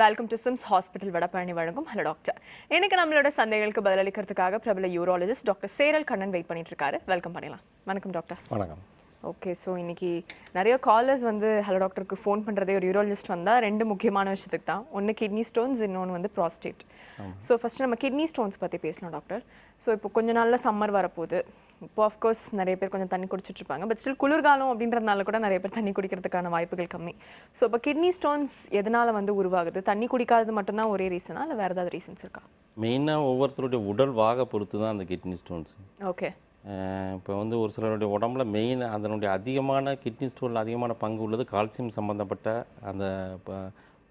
Welcome to SIMS hospital Vadapalani வழங்கும் hello doctor. இன்னைக்கு நம்மளோட சந்தேகங்களுக்கு பதிலளிக்கிறதுக்காக பிரபல urologist doctor Cheral Kannan wait பண்ணிட்டு இருக்காரு. வெல்கம் பண்ணிடலாம். வணக்கம் டாக்டர். வணக்கம். ஓகே, ஸோ இன்னைக்கு நிறைய காலர்ஸ் ஹலோ டாக்டருக்கு ஃபோன் பண்ணுறதே ஒரு யூரோலஜிஸ்ட் வந்தால் ரெண்டு முக்கியமான விஷயத்துக்கு தான். ஒன்று கிட்னி ஸ்டோன்ஸ், இன்னொன்று ப்ராஸ்டேட். ஸோ ஃபஸ்ட்டு நம்ம கிட்னி ஸ்டோன்ஸ் பற்றி பேசலாம் டாக்டர். ஸோ இப்போ கொஞ்ச நாளில் சம்மர் வரப்போகுது. இப்போ ஆஃப்கோர்ஸ் நிறைய பேர் கொஞ்சம் தண்ணி குடிச்சிட்ருப்பாங்க. பட் ஸ்டில் குளிர்காலம் அப்படின்றதுனால கூட நிறைய பேர் தண்ணி குடிக்கிறதுக்கான வாய்ப்புகள் கம்மி. ஸோ இப்போ கிட்னி ஸ்டோன்ஸ் எதனால் உருவாகுது? தண்ணி குடிக்காதது மட்டும்தான் ஒரே ரீசனா இல்லை வேறு ஏதாவது ரீசன்ஸ் இருக்கா? மெயினாக ஒவ்வொருத்தருடைய உடல் வாக பொறுத்து தான் அந்த கிட்னி ஸ்டோன்ஸ். ஓகே. இப்போ ஒரு சிலருடைய உடம்புல மெயின் அதனுடைய அதிகமான கிட்னி ஸ்டோனில் அதிகமான பங்கு உள்ளது கால்சியம் சம்மந்தப்பட்ட அந்த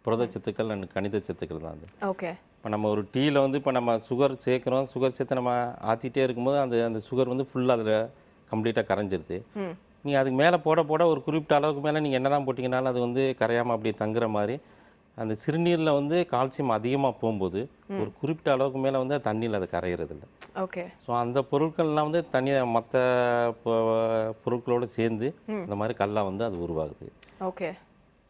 புரதச்சத்துக்கள் அண்ட் கணித சத்துக்கள் தான் அது. ஓகே. இப்போ நம்ம ஒரு டீயில் இப்போ நம்ம சுகர் சேர்க்குறோம், சுகர் சேர்த்து நம்ம ஆற்றிட்டே இருக்கும்போது அந்த சுகர் ஃபுல்லாக அதில் கம்ப்ளீட்டாக கரைஞ்சிருது. நீங்கள் அதுக்கு மேலே போட போட ஒரு குறிப்பிட்ட அளவுக்கு மேலே நீங்கள் என்ன தான் போட்டிங்கனாலும் அது கரையாமல் அப்படியே தங்குற மாதிரி அந்த சிறுநீரில் கால்சியம் அதிகமாக போகும்போது ஒரு குறிப்பிட்ட அளவுக்கு மேலே தண்ணியில் அது கரையிறது இல்லை. ஓகே. ஸோ அந்த பொருட்கள்லாம் தனியாக மற்ற பொருட்களோடு சேர்ந்து அந்த மாதிரி கல்லாக அது உருவாகுது. ஓகே.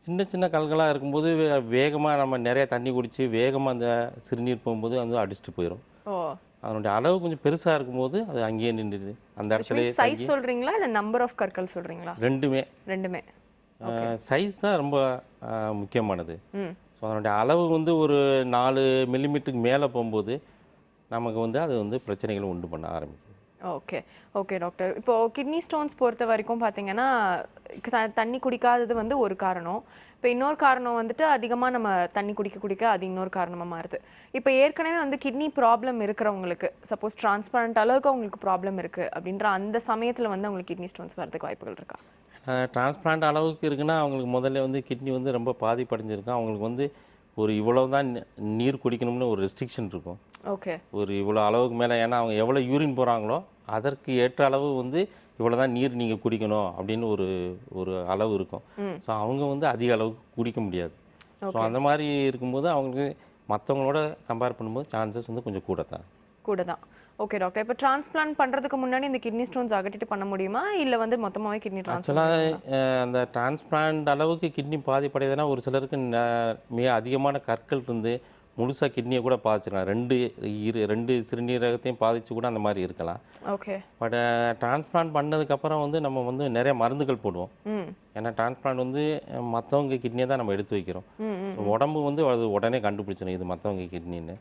சின்ன சின்ன கல்களாக இருக்கும்போது வேகமாக நம்ம நிறைய தண்ணி குடித்து வேகமாக அந்த சிறுநீர் போகும்போது அடிச்சுட்டு போயிடும். அதனுடைய அளவு கொஞ்சம் பெருசாக இருக்கும்போது அது அங்கேயே நின்றுது. அந்த இடத்துல சைஸ் சொல்கிறீங்களா இல்லை நம்பர் ஆஃப் கற்கள் சொல்கிறீங்களா? ரெண்டுமே. சைஸ் தான் ரொம்ப முக்கியமானது. ஸோ அதனுடைய அளவு ஒரு 4 மில்லிமீட்டருக்கு மேலே போகும்போது நமக்கு அது பிரச்சனைகளை உண்டு பண்ண ஆரம்பிக்குது. ஓகே. Okay doctor. இப்போது கிட்னி ஸ்டோன்ஸ் பொறுத்த வரைக்கும் பார்த்தீங்கன்னா தண்ணி குடிக்காதது ஒரு காரணம். இப்போ இன்னொரு காரணம் அதிகமாக நம்ம தண்ணி குடிக்க அது இன்னொரு காரணமாக மாறுது. இப்போ ஏற்கனவே கிட்னி ப்ராப்ளம் இருக்கிறவங்களுக்கு, சப்போஸ் டிரான்ஸ்பிளான்ட் அளவுக்கு அவங்களுக்கு ப்ராப்ளம் இருக்குது அப்படின்ற அந்த சமயத்தில் அவங்களுக்கு கிட்னி ஸ்டோன்ஸ் வரதுக்கு வாய்ப்புகள் இருக்கா? டிரான்ஸ்பிளான்ட் அளவுக்கு இருக்குன்னா அவங்களுக்கு முதல்ல கிட்னி ரொம்ப பாதிப்படைஞ்சிருக்கும். அவங்களுக்கு ஒரு இவ்வளோ தான் நீர் குடிக்கணும்னு ஒரு ரெஸ்ட்ரிக்ஷன் இருக்கும். ஓகே. ஒரு இவ்வளோ அளவுக்கு மேலே, ஏன்னா அவங்க எவ்வளோ யூரின் போகிறாங்களோ அதற்கு ஏற்ற அளவு இவ்வளோ தான் நீர் நீங்கள் குடிக்கணும் அப்படின்னு ஒரு அளவு இருக்கும். ஸோ அவங்க அதிக அளவுக்கு குடிக்க முடியாது. ஸோ அந்த மாதிரி இருக்கும்போது அவங்களுக்கு மற்றவங்களோட கம்பேர் பண்ணும்போது சான்சஸ் கொஞ்சம் கூட தான். Okay doctor. இப்போ டிரான்ஸ்பிளான்ட் பண்ணுறதுக்கு முன்னாடி இந்த கிட்னி ஸ்டோன்ஸ் அகற்றிட்டு பண்ண முடியுமா இல்லை மொத்தமாகவே கிட்னி ஆக்சுவலாக அந்த டிரான்ஸ்பிளான்ட் அளவுக்கு கிட்னி பாதிப்படையுதுன்னா ஒரு சிலருக்கு மிக அதிகமான கற்கள் முழுசாக கிட்னியை கூட பாதிச்சிடலாம். ரெண்டு சிறுநீரகத்தையும் பாதிச்சு கூட அந்த மாதிரி இருக்கலாம். ஓகே. பட் டிரான்ஸ்பிளான்ட் பண்ணதுக்கப்புறம் நம்ம நிறைய மருந்துகள் போடுவோம். ஏன்னா டிரான்ஸ்பிளான்ட் மற்றவங்க கிட்னியை தான் நம்ம எடுத்து வைக்கிறோம். உடம்பு அது உடனே கண்டுபிடிச்சிடும் இது மற்றவங்க கிட்னின்னு.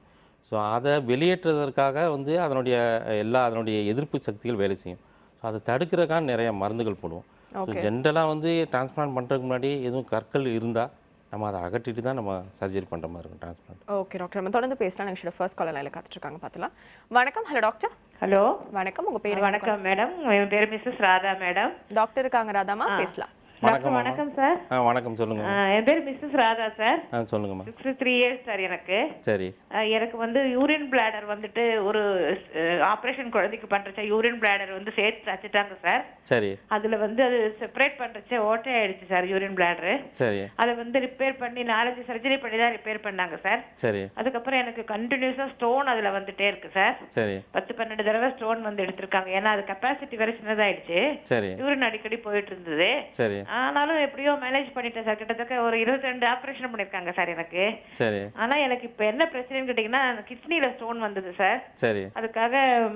ஸோ அதை வெளியேற்றுவதற்காக அதனுடைய எதிர்ப்பு சக்திகள் வேலை செய்யும். ஸோ அதை தடுக்கிறதுக்காக நிறைய மருந்துகள் போடுவோம். ஸோ ஜென்ரலாக டிரான்ஸ்பிளான்ட் பண்ணுறதுக்கு முன்னாடி எதுவும் கற்கள் இருந்தால் நம்ம அதை அகற்றிட்டு தான் நம்ம சர்ஜரி பண்ணுற மாதிரி இருக்கும் டிரான்ஸ்பிளான்ட். Okay doctor. நம்ம தொடர்ந்து பேசலாம். நெக்ஸ்ட் ஃபர்ஸ்ட் காலர் லைனில் காத்துட்ருக்காங்க, பார்த்துலாம். வணக்கம். Hello doctor. ஹலோ வணக்கம். உங்கள் பேர்? வணக்கம் மேடம், என் பேர் மிஸ்ஸஸ் ராதா மேடம். டாக்டர் இருக்காங்க ராதாமா, பேசலாம். வணக்கம் சார். வணக்கம், சொல்லுங்க. என் பேர் மிஸ்ஸஸ் ராதா சார். சொல்லுங்கம்மா. 63 இயர்ஸ் சார் எனக்கு. சரி. எனக்கு யூரின் பிளாடர் ஒரு ஆப்ரேஷன் குழந்தைக்கு பண்றச்ச யூரின் பிளாடர் சேர்த்து தச்சுட்டாங்க சார். சரி. அதுல அது செப்பரேட் பண்றச்ச ஓட்டை ஆயிடுச்சு சார் யூரின் பிளாடர். சரி. அதை ரிப்பேர் பண்ணி 4-5 சர்ஜரி பண்ணி தான் ரிப்பேர் பண்ணாங்க சார். சரி. அதுக்கப்புறம் எனக்கு கண்டினியூஸா ஸ்டோன் அதுல வந்துட்டே இருக்கு சார். சரி. 10-12 தடவை ஸ்டோன் எடுத்திருக்காங்க. ஏன்னா அது கெப்பாசிட்டி வேற சின்னதாயிடுச்சு. சரி. யூரின் அடிக்கடி போயிட்டு இருந்தது. சரி. ஆனாலும் எப்படியோ மேனேஜ் பண்ணிட்டேன் சார். கிட்டத்தட்ட ஒரு 22 ஆபரேஷன் பண்ணிருக்காங்க சார் எனக்கு. சரி. ஆனா எனக்கு இப்ப என்ன பிரச்சனைன்னு கேட்டீங்கன்னா கிட்னில ஸ்டோன் வந்தது சார். சரி. அதுக்காக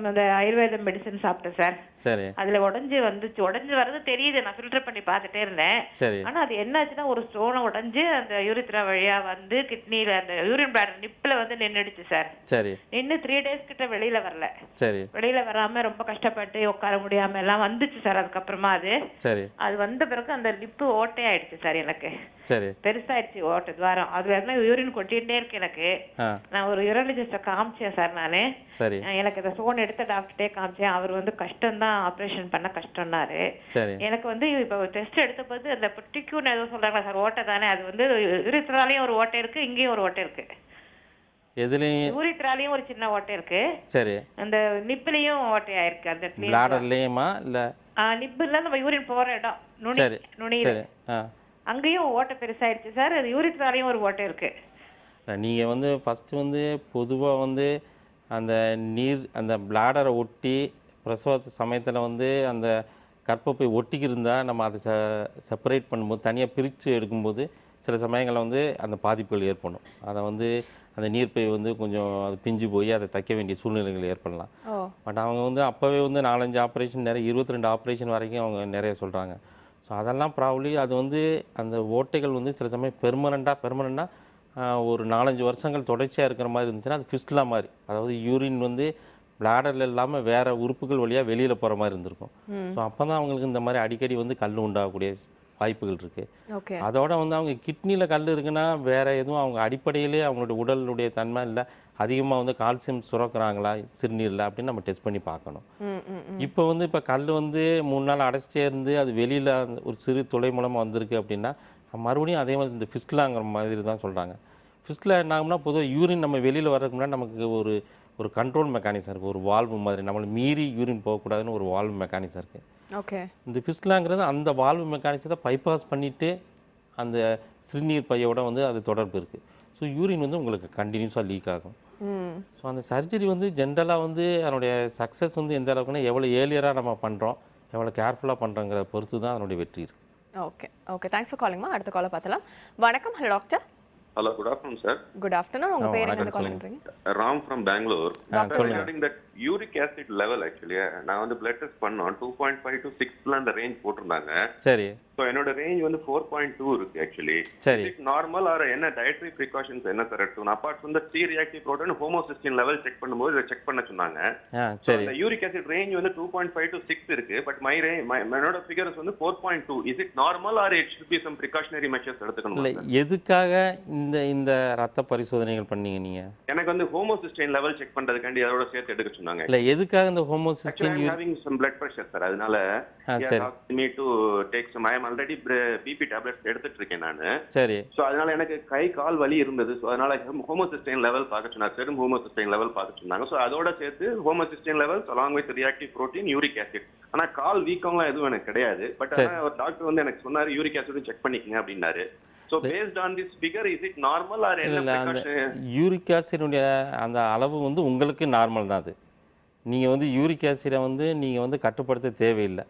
அந்த ஆயுர்வேத மெடிசன் சாப்பிட்டேன் சார். சரி. அதுல உடைஞ்சு வர்றது தெரியுது, நான் ஃபில்டர் பண்ணி பார்த்துட்டே இருந்தேன். சரி. ஆனா அது என்னாச்சுன்னா ஒரு ஸ்டோனை உடைஞ்சு அந்த யூரித்ரா வழியா கிட்னில அந்த யூரின் பிளாடர் நிப்ல நின்னுடுச்சு சார். சரி. நின்று 3 டேஸ் கிட்ட வெளியில வரல. சரி. வெளியில வராம ரொம்ப கஷ்டப்பட்டு உட்கார முடியாம எல்லாம் வந்துச்சு சார். அதுக்கப்புறமா அது வந்த பிறகு அந்த லிப்பு ஓட்டை ஆயிடுச்சு சார் எனக்கு. சரி. பெருசாயிடுச்சு ஓட்டை துவாரம். அது யூரின் கொட்டிட்டே இருக்கு எனக்கு. நான் ஒரு யூரோலஜிஸ்ட காமிச்சேன் சார் நானு. சரி. எனக்கு இந்த ஸ்டோன் எடுத்த டாக்டர்டே காமிச்சேன். அவர் கஷ்டம் தான், ஆபரேஷன் பண்ண கஷ்டம்னாரு. சரி. எனக்கு இப்ப டெஸ்ட் எடுத்த போது அந்த டிக்யூன்னு ஏதோ சொல்றாங்களா சார், ஓட்டை தானே அது யூரித்ராலையும் ஒரு ஓட்டை இருக்கு, இங்கேயும் ஒரு ஓட்டை இருக்கு. எதுலயும் யூரித்ராலையும் ஒரு சின்ன ஓட்டை இருக்கு. சரி. அந்த நிப்லயும் ஓட்டையா இருக்கு. அந்த பிளாடர்லயுமா இல்ல நிப்ல நம்ம யூரின் போற இடம் நுனியில அங்கேயும் ஓட்டை பெருசாயிடுச்சு சார். அது யூரித்ராலையும் ஒரு ஓட்டை இருக்கு. நீங்க ஃபர்ஸ்ட் பொதுவா அந்த நீர் அந்த பிளாடரை ஒட்டி பிரசவ சமயத்தில் அந்த கற்பப்பை ஒட்டிக்கிருந்தால் நம்ம அதை செப்பரேட் பண்ணும்போது தனியாக பிரித்து எடுக்கும்போது சில சமயங்களில் வந்து அந்த பாதிப்புகள் ஏற்படும். அதை வந்து அந்த நீர்ப்பை வந்து கொஞ்சம் அது பிஞ்சு போய் அதை தைக்க வேண்டிய சூழ்நிலைகள் ஏற்படலாம். பட் அவங்க வந்து அப்போவே வந்து 4-5 ஆப்ரேஷன், நிறைய 22 ஆப்ரேஷன் வரைக்கும் அவங்க நிறைய சொல்கிறாங்க. ஸோ அதெல்லாம் ப்ராப்ளி அது வந்து அந்த ஓட்டைகள் வந்து சில சமயம் பெர்மனண்ட்டாக ஒரு 4-5 வருஷங்கள் தொடர்ச்சியாக இருக்கிற மாதிரி இருந்துச்சுன்னா அது ஃபிஸ்டுலா மாதிரி, அதாவது யூரின் வந்து பிளாடரில் இல்லாமல் வேறு உறுப்புகள் வழியாக வெளியில் போகிற மாதிரி இருந்திருக்கும். ஸோ அப்போ தான் அவங்களுக்கு இந்த மாதிரி அடிக்கடி வந்து கல் உண்டாகக்கூடிய வாய்ப்புகள் இருக்குது. அதோட வந்து அவங்க கிட்னியில் கல் இருக்குன்னா வேறு எதுவும் அவங்க அடிப்படையிலே அவங்களுடைய உடலுடைய தன்மை இல்லை, அதிகமாக வந்து கால்சியம் சுரக்கிறாங்களா சிறுநீரில் அப்படின்னு நம்ம டெஸ்ட் பண்ணி பார்க்கணும். இப்போ கல் வந்து 3 நாள் அடைச்சிட்டே இருந்து அது வெளியில் ஒரு சிறு துளை மூலமாக வந்திருக்கு அப்படின்னா மறுபடியும் அதே மாதிரி இந்த ஃபிஸ்டுலாங்கிற மாதிரி தான் சொல்கிறாங்க. ஃபிஸ்டுலா என்ன ஆகும்னா பொதுவாக யூரின் நம்ம வெளியில் வர்றதுக்கு முன்னாடி நமக்கு ஒரு கண்ட்ரோல் மெக்கானிசம் இருக்குது, ஒரு வால்வு மாதிரி, நம்மளை மீறி யூரின் போகக்கூடாதுன்னு ஒரு வால்வு மெக்கானிசம் இருக்குது. இந்த ஃபிஸ்டுலாங்கிறது அந்த வால்வு மெக்கானிசத்தை பைபாஸ் பண்ணிவிட்டு அந்த சிறுநீர் பையோட வந்து அது தொடர்பு இருக்குது. ஸோ யூரின் வந்து உங்களுக்கு கண்டினியூஸாக லீக் ஆகும். ஸோ அந்த சர்ஜரி வந்து ஜென்ரலாக வந்து அதனுடைய சக்ஸஸ் வந்து எந்த அளவுக்குன்னா எவ்வளோ ஏர்லியராக நம்ம பண்ணுறோம், எவ்வளோ கேர்ஃபுல்லாக பண்ணுறோங்கிற பொறுத்து தான் அதனுடைய வெற்றி இருக்குது. ஓகே தேங்க்ஸ் ஃபார் காலிங்மா. அடுத்த காலை பார்த்தலாம். வணக்கம். Hello doctor. Hello, good afternoon, sir. Good afternoon. உங்க பேர் என்ன கால் பண்றீங்க? Ram from Bangalore. Regarding that uric acid level actually, நான் வந்து blood test பண்ணோம். 2.5 to 6 ல அந்த ரேஞ்ச் போட்டுருந்தாங்க. சரி. So என்னோட ரேஞ்ச் வந்து 4.2 இருக்கு actually. சரி. Is it normal or என்ன dietary precautions என்ன சார் எடுத்துக்கணும்? apart from the C-reactive protein homocysteine level check பண்ணும்போது இதை செக் பண்ண சொன்னாங்க. சரி. அந்த uric acid range வந்து 2.5 to 6 இருக்கு. பட் என்னோட ஃபிகர்ஸ் வந்து 4.2. Is it normal or it should be some precautionary measures எடுத்துக்கணும்? இல்லை, எதுக்காக இந்த ரத்த பரிசோதனைகள் பண்ணீங்க நீங்க? எனக்கு வந்து ஹோமோசிஸ்டைன் லெவல் செக் பண்றதுக்காண்டி அதோட சேர்த்து எடுக்க சொன்னாங்க. இல்லை, எதுக்காக இந்த homocysteine having some blood pressure sir, அதனால me to take some, I am already BP tablets எடுத்துட்டு இருக்கேன் நானு. சரி. சோ அதனால எனக்கு கை கால் வலி இருந்தது. சோ அதனால ஹோமோசிஸ்டைன் லெவல் பார்க்க சொன்னாங்க, செரும் ஹோமோசிஸ்டைன் லெவல் பார்க்க சொன்னாங்க. சோ அதோட சேர்த்து homocysteine levels along with reactive protein, uric acid. ஆனா கால் வீக்கம்லாம் எதுவும் எனக்கு கிடையாது. பட் ஒரு டாக்டர் வந்து எனக்கு சொன்னாரு யூரிக் ஆசிடும் செக் பண்ணிக்கங்க அப்படின்னாரு. So based on this figure, is it normal or என்ன precaution? யூரிக் ஆசிடுடைய அந்த அளவு வந்து உங்களுக்கு நார்மல் தான். அது நீங்கள் வந்து யூரிக் ஆசிடை வந்து நீங்கள் வந்து கட்டுப்படுத்த தேவையில்லை.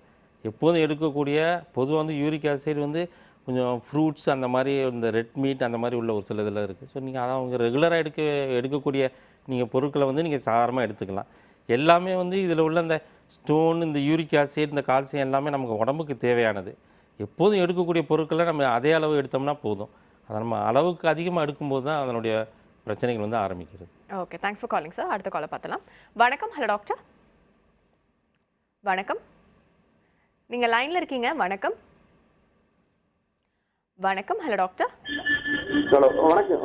எப்போதும் எடுக்கக்கூடிய பொதுவாக வந்து யூரிக் ஆசிட் வந்து கொஞ்சம் ஃப்ரூட்ஸ் அந்த மாதிரி இந்த ரெட் மீட் அந்த மாதிரி உள்ள ஒரு சில இதில் இருக்குது. ஸோ நீங்கள் அதை அவங்க ரெகுலராக எடுக்கக்கூடிய நீங்கள் பொருட்களை வந்து நீங்கள் சாதாரணமாக எடுத்துக்கலாம். எல்லாமே வந்து இதில் உள்ள இந்த ஸ்டோன், இந்த யூரிக் ஆசிட், இந்த கால்சியம் எல்லாமே நமக்கு உடம்புக்கு தேவையானது. எப்போதும் எடுக்கக்கூடிய பொருட்களை நம்ம அதே அளவு எடுத்தோம்னா போதும். அதை நம்ம அளவுக்கு அதிகமாக எடுக்கும்போது தான் அதனுடைய பிரச்சனைகள் வந்து ஆரம்பிக்கிறது. Okay thanks for calling sir. அடுத்த காலை பார்த்தலாம். வணக்கம். Hello doctor. வணக்கம், நீங்கள் லைனில் இருக்கீங்க. வணக்கம். வணக்கம். Hello doctor. ஹலோ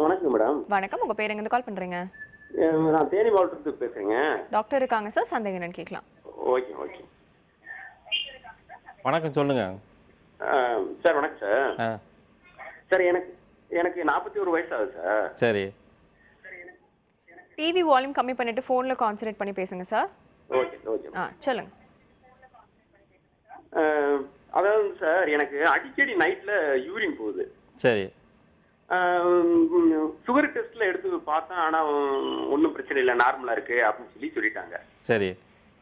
வணக்கம் மேடம். வணக்கம், உங்கள் பேர் எங்கேருந்து கால் பண்ணுறீங்க? நான் தேனி மாவட்டத்துக்கு பேசுகிறேங்க. டாக்டர் இருக்காங்க சார், சந்தேகம் என்னன்னு கேட்கலாம். ஓகே. வணக்கம், சொல்லுங்கள் சார். வணக்கம் சார். சார் எனக்கு 41 வயசு ஆகுது சார். சரி. டிவி வால்யூம் கம்மி பண்ணிட்டு ஃபோனில் கான்சன்ட்ரேட் பண்ணி பேசுங்க சார். ஓகே. சொல்லுங்க. அதாவது சார் எனக்கு அடிக்கடி நைட்டில் யூரின் போகுது. சரி. சுகர் டெஸ்ட்டில் எடுத்து பார்த்தேன், ஆனால் ஒன்றும் பிரச்சனை இல்லை, நார்மலாக இருக்குது அப்படின்னு சொல்லிட்டாங்க. சரி.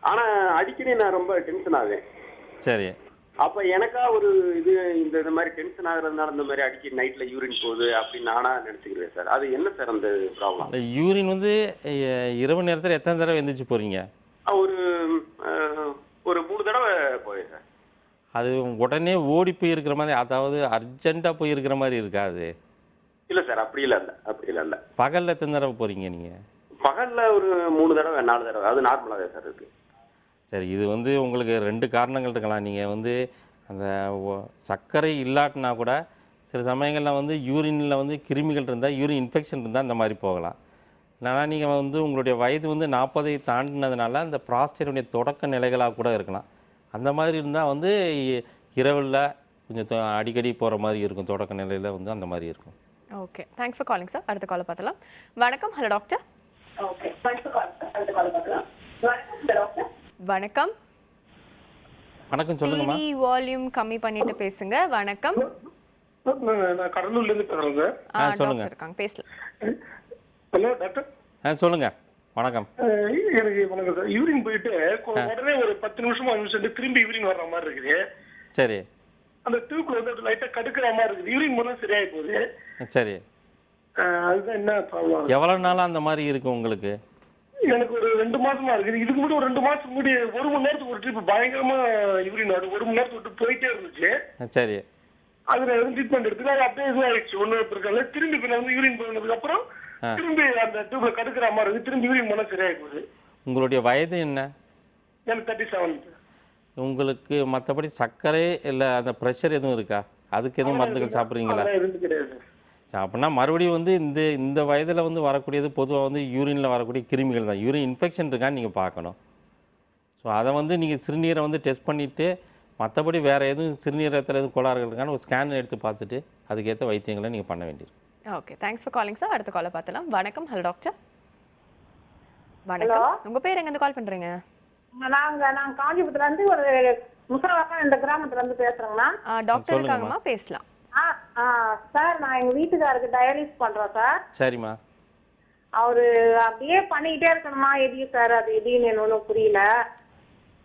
ஆனால் அடிக்கடி நான் ரொம்ப டென்ஷன் ஆகுவேன். சரி. அப்போ எனக்கா ஒரு இந்த மாதிரி டென்ஷன் ஆகுறதுனால இந்த மாதிரி அடிக்கடி நைட்டில் யூரின் போகுது அப்படின்னு நானா நினச்சிக்கிறேன் சார். அது என்ன சார் அந்த ப்ராப்ளம்? யூரின் வந்து இரவு நேரத்தில் எத்தனை தடவை எந்திரிச்சு போகிறீங்க? ஒரு 3 தடவை போய் சார். அது உடனே ஓடி போயிருக்கிற மாதிரி, அதாவது அர்ஜென்ட்டாக போயிருக்கிற மாதிரி இருக்காது? இல்லை சார், அப்படி இல்லை. பகலில் எத்தனை தடவை போகிறீங்க நீங்கள்? பகலில் ஒரு 3 தடவை 4 தடவை, அது நார்மலாக சார் இருக்குது. சரி, இது வந்து உங்களுக்கு 2 காரணங்கள் இருக்கலாம். நீங்கள் வந்து அந்த சர்க்கரை இல்லாட்டினா கூட சில சமயங்களில் வந்து யூரினில் வந்து கிருமிகள் இருந்தால், யூரின் இன்ஃபெக்ஷன் இருந்தால் இந்த மாதிரி போகலாம். இல்லைனா நீங்கள் வந்து உங்களுடைய வயது வந்து 40 தாண்டினதுனால அந்த ப்ராஸ்டேட்டுடைய தொடக்க நிலைகளாக கூட இருக்கலாம். அந்த மாதிரி இருந்தால் வந்து இரவில் கொஞ்சம் அடிக்கடி போகிற மாதிரி இருக்கும், தொடக்க நிலையில் வந்து அந்த மாதிரி இருக்கும். Okay thanks for calling sir. அடுத்த காலை பார்த்தலாம். வணக்கம். Hello doctor. வணக்கம். வணக்கம், சொல்லுங்கம்மா. டிவி வால்யூம் கம்மி பண்ணிட்டு பேசுங்க. வணக்கம். நான் கடலூர்ல இருந்து பேசுறேன் சார். சொல்லுங்க. இருக்காங்க, பேசலாம். Hello doctor. சொல்லுங்க. வணக்கம். எனக்கு வணக்கம் சார். யூரின் போயிட்டு உடனே ஒரு 10 நிமிஷம் 5 நிமிஷம் திரும்பி யூரின் வர்ற மாதிரி இருக்குது. சரி. அந்த டியூப்ல வந்து லைட்டா கடுக்கிற மாதிரி இருக்குது. யூரின் போனா சரியாயி போகுது. சரி. அதுதான் என்ன ப்ராப்ளம்? எவ்வளோ நாளாக அந்த மாதிரி இருக்கு உங்களுக்கு? எனக்கு ஒரு 2 மாசமா இருக்குது. இதுக்கு முன்னாடி ஒரு 2 மாசத்துக்கு முன்னாடி 1 மணி நேரத்துக்கு ஒரு ட்ரிப் பயங்கரமா யூரின் ஆடு 1 மணி நேரத்துக்கு விட்டு போயிட்டே இருந்துச்சு. சரி. அதுல எதுவும் ட்ரீட்மெண்ட் எடுத்து அது அப்படியே இதுவாயிடுச்சு. ஒன்றும் இருக்காது. திரும்பி இப்ப நான் வந்து யூரின் போனதுக்கு அப்புறம் திரும்பி அந்த டியூப்ல கடுக்கிற மாதிரி இருக்கு. திரும்பி யூரின் போனா சரியாயி போகுது. உங்களுடைய வயது என்ன? எனக்கு 37. உங்களுக்கு மற்றபடி சர்க்கரை இல்லை அந்த ப்ரெஷர் எதுவும் இருக்கா? அதுக்கு எதுவும் மருந்துகள் சாப்பிட்றீங்களா? எதுவும் கிடையாது. அப்படின்னா மறுபடியும் வந்து இந்த வயதில் வந்து வரக்கூடியது பொதுவாக வந்து யூரினில் வரக்கூடிய கிருமிகள் தான். யூரின் இன்ஃபெக்ஷன் இருக்கான்னு நீங்கள் பார்க்கணும். ஸோ அதை வந்து நீங்கள் சிறுநீரை வந்து டெஸ்ட் பண்ணிவிட்டு மற்றபடி வேறு எதுவும் சிறுநீரகத்தில் எதுவும் கோளாறுகள் இருக்கான்னு ஒரு ஸ்கேன் எடுத்து பார்த்துட்டு அதுக்கேற்ற வைத்தியங்களை நீங்கள் பண்ண வேண்டியிருக்கும். Okay, thanks for calling sir. அடுத்த காலை பார்த்துலாம். வணக்கம். Hello doctor. வணக்கம். உங்கள் பேர் எங்கேருந்து கால் பண்ணுறீங்க? நாங்க காஞ்சிபுரத்துல இருந்து ஒரு முசலவாக்கம் இந்த கிராமத்துல இருந்து பேசுறோங்கண்ணா. டாக்டர் இருக்காங்கம்மா, பேசலாம். சார், நான் எங்க வீட்டுக்காருக்கு டயாலிசிஸ் பண்றோம் சார். சரிம்மா. அவரு அப்படியே பண்ணிக்கிட்டே இருக்கணுமா எதையும் சார்? அது எதையும் எனக்கு ஒன்றும் புரியல.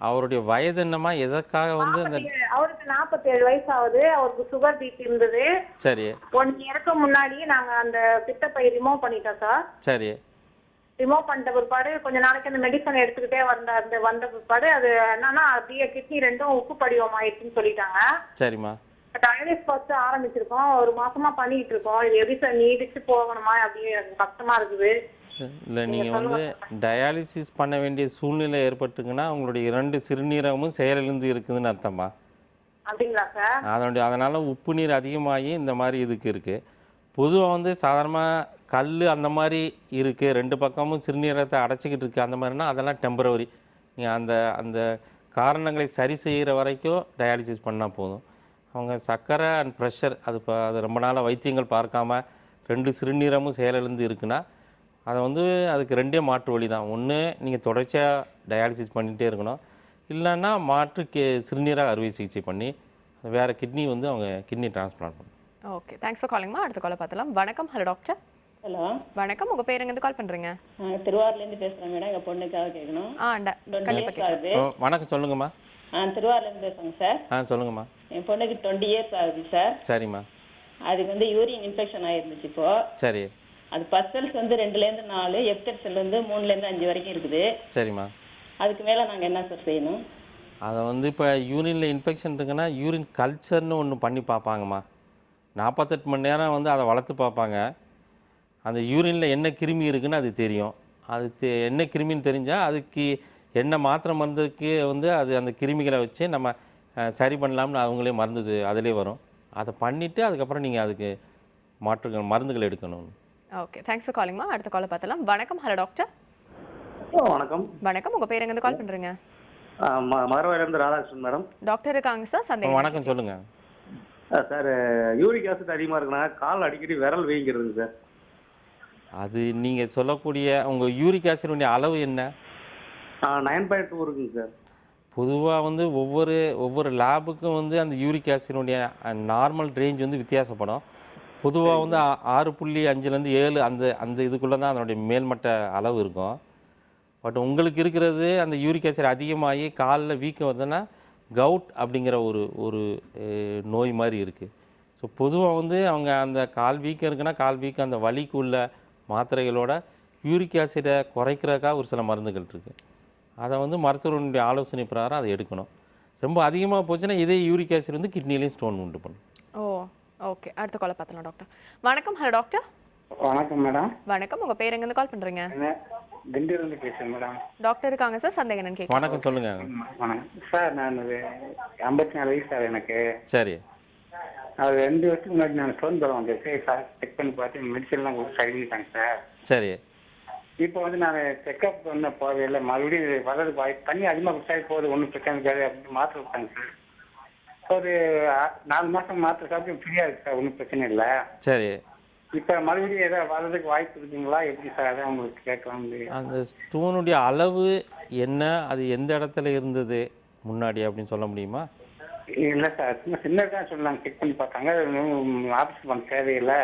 அவருடைய வயது என்னம்மா? எதற்காக வந்து அந்த அவருக்கு 47 வயசு ஆகுது. அவருக்கு சுகர் பிபி இருந்தது. சரி. 1 இயருக்கு முன்னாடியே நாங்க அந்த பித்தப்பை ரிமூவ் பண்ணிட்டோம் சார். சரி. ரிமூவ் பண்ணிட்ட பிற்பாடு கொஞ்ச நாளைக்கு அந்த மெடிசன் எடுத்துக்கிட்டே வந்த பிற்பாடு அது என்னன்னா அப்படியே கிட்னி 2ம் உப்பு படிவம் ஆயிடுச்சுன்னு சொல்லிட்டாங்க. சரிம்மா. டயாலிசிஸ் ஃபர்ஸ்ட் ஆரம்பிச்சிருக்கோம். 1 மாசமா பண்ணிட்டு இருக்கோம். இது எப்படி சார் நீடிச்சு போகணுமா? அப்படியே எனக்கு கஷ்டமா இருக்குது. இல்லை, நீங்கள் வந்து டயாலிசிஸ் பண்ண வேண்டிய சூழ்நிலை ஏற்பட்டுங்கன்னா உங்களுடைய 2 சிறுநீரகமும் செயலிழந்து இருக்குதுன்னு அர்த்தமா? அப்படிங்களா சார்? அதனால் உப்பு நீர் அதிகமாகி இந்த மாதிரி இதுக்கு இருக்குது. பொதுவாக வந்து சாதாரணமாக கல் அந்த மாதிரி இருக்குது, 2 பக்கமும் சிறுநீரகத்தை அடைச்சிக்கிட்டு இருக்குது, அந்த மாதிரினா அதெல்லாம் டெம்பரவரி. நீங்கள் அந்த காரணங்களை சரி செய்கிற வரைக்கும் டயாலிசிஸ் பண்ணால் போதும். அவங்க சர்க்கரை அண்ட் ப்ரெஷர் அது ரொம்ப நாளாக வைத்தியங்கள் பார்க்காம 2 சிறுநீரகமும் செயலிழந்து இருக்குன்னா அதை வந்து அதுக்கு 2 மாற்று வழி தான். ஒன்று, நீங்கள் தொடர்ச்சியாக டயாலிசிஸ் பண்ணிகிட்டே இருக்கணும். இல்லைன்னா சிறுநீரக அறுவை சிகிச்சை பண்ணி வேறு கிட்னி வந்து அவங்க கிட்னி டிரான்ஸ்பிளான்ட் பண்ணணும். ஓகே, தேங்க்ஸ் ஃபார் காலிங்மா. அடுத்த காலை பார்த்துலாம். வணக்கம். Hello doctor. ஹலோ, வணக்கம். உங்கள் பேர் எங்கேருந்து கால் பண்ணுறீங்க? திருவாரூர்லேருந்து பேசுகிறேன் மேடம். எங்கள் பொண்ணுக்காக கேட்கணும். கண்டிப்பாக ஆகுது. வணக்கம், சொல்லுங்கம்மா. திருவாரூர்லேருந்து பேசுகிறேங்க சார். சொல்லுங்கம்மா. என் பொண்ணுக்கு 20 இயர்ஸ் ஆகுது சார். சரிம்மா. அதுக்கு வந்து யூரின் இன்ஃபெக்ஷன் ஆகிருந்துச்சு இப்போ. சரி. அது பஸ்டல்ஸ் வந்து 2லேருந்து 4, எஃப்டெல்ஸ் வந்து 3லேருந்து 5 வரைக்கும் இருக்குது. சரிம்மா. அதுக்கு மேலே நாங்கள் என்ன சார் செய்யணும்? அதை வந்து இப்போ யூரினில் இன்ஃபெக்ஷன் இருக்குன்னா யூரின் கல்ச்சர்னு ஒன்று பண்ணி பார்ப்பாங்கம்மா. 48 மணி நேரம் வந்து அதை வளர்த்து பார்ப்பாங்க. அந்த யூரினில் என்ன கிருமி இருக்குன்னு அது தெரியும். அது என்ன கிருமின்னு தெரிஞ்சால் அதுக்கு என்ன மாத்திரை மருந்துக்கு வந்து அது அந்த கிருமிகளை வச்சு நம்ம சரி பண்ணலாம்னு அவங்களே மருந்து அதிலே வரும். அதை பண்ணிவிட்டு அதுக்கப்புறம் நீங்கள் அதுக்கு மருந்துகள் எடுக்கணும். ஓகே, தேங்க்ஸ் ஃபார் காலிங்மா. அடுத்த காலை பார்த்துலாம். வணக்கம். Hello doctor. வணக்கம். வணக்கம். உங்கள் பேர் எங்கேருந்து கால் பண்ணுறீங்க? மதுரையிலேருந்து ராதாகிருஷ்ணன் மேடம். டாக்டர் இருக்காங்க சார். சந்தேகம். வணக்கம், சொல்லுங்கள் சார். யூரிக் ஆசிட் அதிகமாக இருக்குன்னா கால் அடிக்கடி விரல் வீங்கிருதுங்க சார். அது நீங்கள் சொல்லக்கூடிய உங்கள் யூரிக் ஆசிடுடைய அளவு என்ன? 9.2 இருக்குங்க சார். பொதுவாக வந்து ஒவ்வொரு லேபுக்கும் வந்து அந்த யூரிக் ஆசிடுடைய நார்மல் ரேஞ்ச் வந்து வித்தியாசப்படும். பொதுவாக வந்து 6.5லேருந்து 7 அந்த இதுக்குள்ளே தான் அதனுடைய மேல்மட்ட அளவு இருக்கும். பட் உங்களுக்கு இருக்கிறது அந்த யூரிக் ஆசிட் அதிகமாகி காலில் வீக்கம் வருதுன்னா கவுட் அப்படிங்கிற ஒரு நோய் மாதிரி இருக்குது. ஸோ பொதுவாக வந்து அவங்க அந்த கால் வீக்கம் இருக்குன்னா கால் வீக்கம் அந்த வலிக்கு உள்ள மாத்திரைகளோட யூரிக் ஆசிடை குறைக்கிறதுக்காக ஒரு சில மருந்துகள் இருக்குது. அதை வந்து மருத்துவருடைய ஆலோசனை பிரகாரம் அதை எடுக்கணும். ரொம்ப அதிகமாக போச்சுன்னா இதே யூரிக் ஆசிட் வந்து கிட்னிலையும் ஸ்டோன் உண்டு பண்ணும். ஓகே, அடுத்த காலை பார்த்துலாம் டாக்டர். வணக்கம். Hello doctor. வணக்கம் மேடம். வணக்கம். உங்கள் பேர் எங்கேருந்து கால் பண்ணுறீங்க? திண்டிலிருந்து பேசுகிறேன் மேடம். டாக்டர் இருக்காங்க சார். சந்தேகம் என்னன்னு கேட்க. வணக்கம், சொல்லுங்கள். வணக்கம் சார். நான் 54 வயசு சார் எனக்கு. சரி. அது 2 வருஷத்துக்கு முன்னாடி நான் ஸ்டோன் பலம் வந்துச்சு சார். செக் பண்ணி பார்த்து மெடிசன்லாம் கொடுத்து சரிட்டாங்க சார். சரி. இப்போ வந்து நான் செக்அப் பண்ண போகல. மறுபடியும் வர்றதுக்கு வாய்ப்பு தண்ணி அதிகமாக குடிச்சாலே போகுது, ஒன்றும் பிரச்சனை இருக்காது அப்படின்னு மாத்திரை கொடுத்தாங்க சார். ஒரு 4 மாதம் மாத்திரை சாப்பிட்டு ஃப்ரீயாக இருக்குது சார், ஒன்றும் பிரச்சனை இல்லை. சரி. இப்போ மறுபடியும் ஏதாவது வர்றதுக்கு வாய்ப்பு இருக்குங்களா? எப்படி சார்? அதான் உங்களுக்கு கேட்கலாம். அந்த ஸ்டோனுடைய அளவு என்ன, அது எந்த இடத்துல இருந்தது முன்னாடி அப்படின்னு சொல்ல முடியுமா? இல்லை சார், சின்னதான் சொன்னாங்க. செக் பண்ணி பார்த்தாங்க. ஆஃபீஸ் பண்ண தேவையில்லை,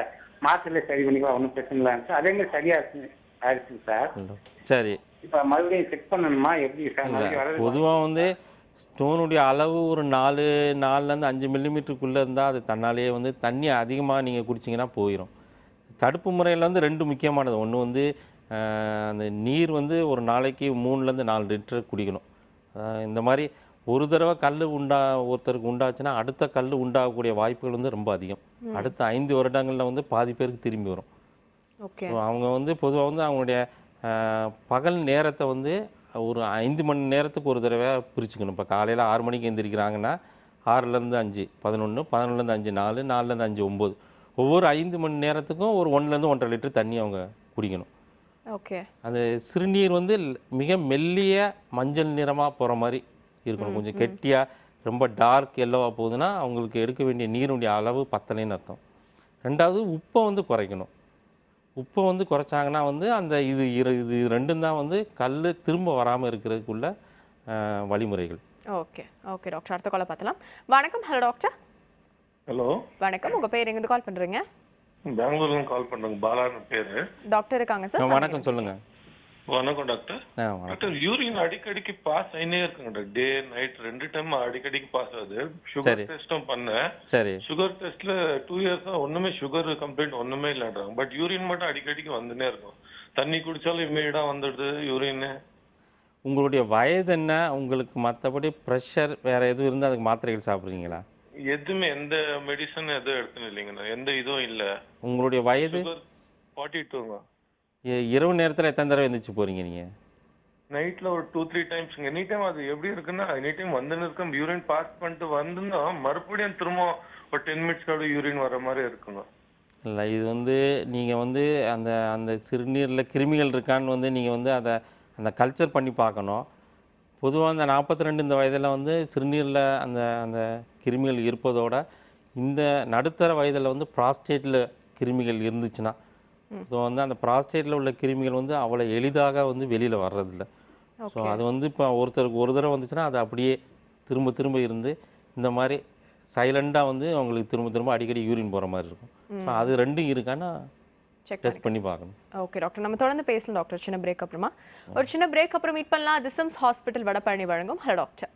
மாத்திரையில சரி பண்ணிக்கலாம், ஒன்றும் பிரச்சனை இல்லை. அதே மாதிரி சரியாக ஆயிடுச்சுங்க சார். சரி. இப்போ மறுபடியும் செக் பண்ணணுமா எப்படி சார்? பொதுவாக வந்து ஸ்டோனுடைய அளவு ஒரு 4லேருந்து 5 மில்லிமீட்டருக்குள்ளே இருந்தால் அது தன்னாலேயே வந்து தண்ணி அதிகமாக நீங்கள் குடிச்சிங்கன்னா போயிடும். தடுப்பு முறையில் வந்து 2 முக்கியமானது. ஒன்று வந்து அந்த நீர் வந்து ஒரு நாளைக்கு 3லேருந்து 4 லிட்டர் குடிக்கணும். இந்த மாதிரி ஒரு தடவை கல் ஒருத்தருக்கு உண்டாச்சுன்னா அடுத்த கல் உண்டாகக்கூடிய வாய்ப்புகள் வந்து ரொம்ப அதிகம். அடுத்த 5 வருடங்களில் வந்து பாதி பேருக்கு திரும்பி வரும். ஓகே. அவங்க வந்து பொதுவாக வந்து அவங்களுடைய பகல் நேரத்தை வந்து ஒரு 5 மணி நேரத்துக்கு ஒரு தடவை பிரிச்சுக்கணும். இப்போ காலையில் 6 மணிக்கு எழுந்திரிக்கிறாங்கன்னா 6லேருந்து 5 11, 11லேருந்து 5 4, 4லேருந்து 5 9, ஒவ்வொரு 5 மணி நேரத்துக்கும் ஒரு 1லேருந்து 1.5 லிட்டர் தண்ணி அவங்க குடிக்கணும். ஓகே. அந்த சிறுநீர் வந்து மிக மெல்லிய மஞ்சள் நிறமாக போகிற மாதிரி இருக்கணும். கொஞ்சம் கெட்டியாக ரொம்ப டார்க் எல்லோவாக போகுதுன்னா அவங்களுக்கு எடுக்க வேண்டிய நீருடைய அளவு பத்தலைன்னு அர்த்தம். 2வது உப்பை வந்து குறைக்கணும். உப்பை வந்து குறைச்சாங்கன்னா வந்து அந்த இது 2ம் தான் வந்து கல் திரும்ப வராமல் இருக்கிறதுக்குள்ள வழிமுறைகள். ஓகே ஓகே டாக்டர், அடுத்த காலை பார்த்தலாம். வணக்கம். Hello doctor. ஹலோ வணக்கம். உங்கள் பேர் எங்கேருந்து கால் பண்ணுறீங்க? பெங்களூர்ல கால் பண்றேங்க, பாலான்னு பேரு. டாக்டர் இருக்காங்க சார். வணக்கம், சொல்லுங்கள். வணக்கம் டாக்டர். வணக்கம். டாக்டர், யூரின் அடிக்கடிக்கு பாஸ் ஆயினே இருக்குங்க டாக்டர். டே நைட் 2 டைம் அடிக்கடிக்கு பாஸ் ஆகுது. சுகர் டெஸ்டும் பண்ணேன். சரி. சுகர் டெஸ்ட்ல 2 இயர்ஸா ஒண்ணுமே சுகர் கம்ப்ளைண்ட் ஒண்ணுமே இல்லைன்றாங்க. பட் யூரின் மட்டும் அடிக்கடிக்கு வந்துனே இருக்கும். தண்ணி குடிச்சாலும் இமீடியட்டா வந்துடுது யூரின். உங்களுடைய வயது என்ன? உங்களுக்கு மற்றபடி ப்ரெஷர் வேறு எதுவும் இருந்தால் அதுக்கு மாத்திரைகள் சாப்பிட்றீங்களா? எதுவுமே எந்த மெடிசன் எதுவும் எடுத்துன்னு இல்லைங்கண்ணா, எந்த இதுவும் இல்லை. உங்களுடைய வயது? 42ங்க. இரவு நேரத்தில் எத்தனை தடவை எந்திரிச்சு போகிறீங்க நீங்கள்? நைட்ல ஒரு 2-3 டைம்ஸ்ங்க. எனி டைம் அது எப்படி இருக்குன்னா, எனி டைம் வந்துன்னு இருக்கும். யூரின் பாஸ் பண்ணிட்டு வந்துன்னா மறுபடியும் திரும்ப ஒரு 10 மினிட்ஸ்க்கு யூரின் வர மாதிரி இருக்குங்க. இல்லை, இது வந்து நீங்கள் வந்து அந்த அந்த சிறுநீரில் கிருமிகள் இருக்கான்னு வந்து நீங்கள் வந்து அந்த கல்ச்சர் பண்ணி பார்க்கணும். பொதுவாக அந்த 42 இந்த வயதில் வந்து சிறுநீரில் அந்த அந்த கிருமிகள் இருப்பதோட இந்த நடுத்தர வயதில் வந்து ப்ராஸ்டேட்டில் கிருமிகள் இருந்துச்சுன்னா, ஸோ வந்து அந்த ப்ராஸ்டேட்டில் உள்ள கிருமிகள் வந்து அவ்வளோ எளிதாக வந்து வெளியில் வர்றதில்ல. ஸோ அது வந்து இப்போ ஒருத்தருக்கு ஒரு தடவை வந்துச்சுன்னா அது அப்படியே திரும்ப திரும்ப இருந்து இந்த மாதிரி சைலண்டாக வந்து அவங்களுக்கு திரும்ப திரும்ப அடிக்கடி யூரின் போகிற மாதிரி இருக்கும். ஸோ அது 2ம் இருக்கான்னா டெஸ்ட் பண்ணி பார்க்கணும். ஓகே டாக்டர், நம்ம தொடர்ந்து பேசலாம் டாக்டர். சின்ன பிரேக் அப்புறமா ஒரு சின்ன பிரேக் அப்புறம் மீட் பண்ணலாம். திசம்ஸ் ஹாஸ்பிட்டல் வடபழனி வழங்கும் ஹலோ டாக்டர்.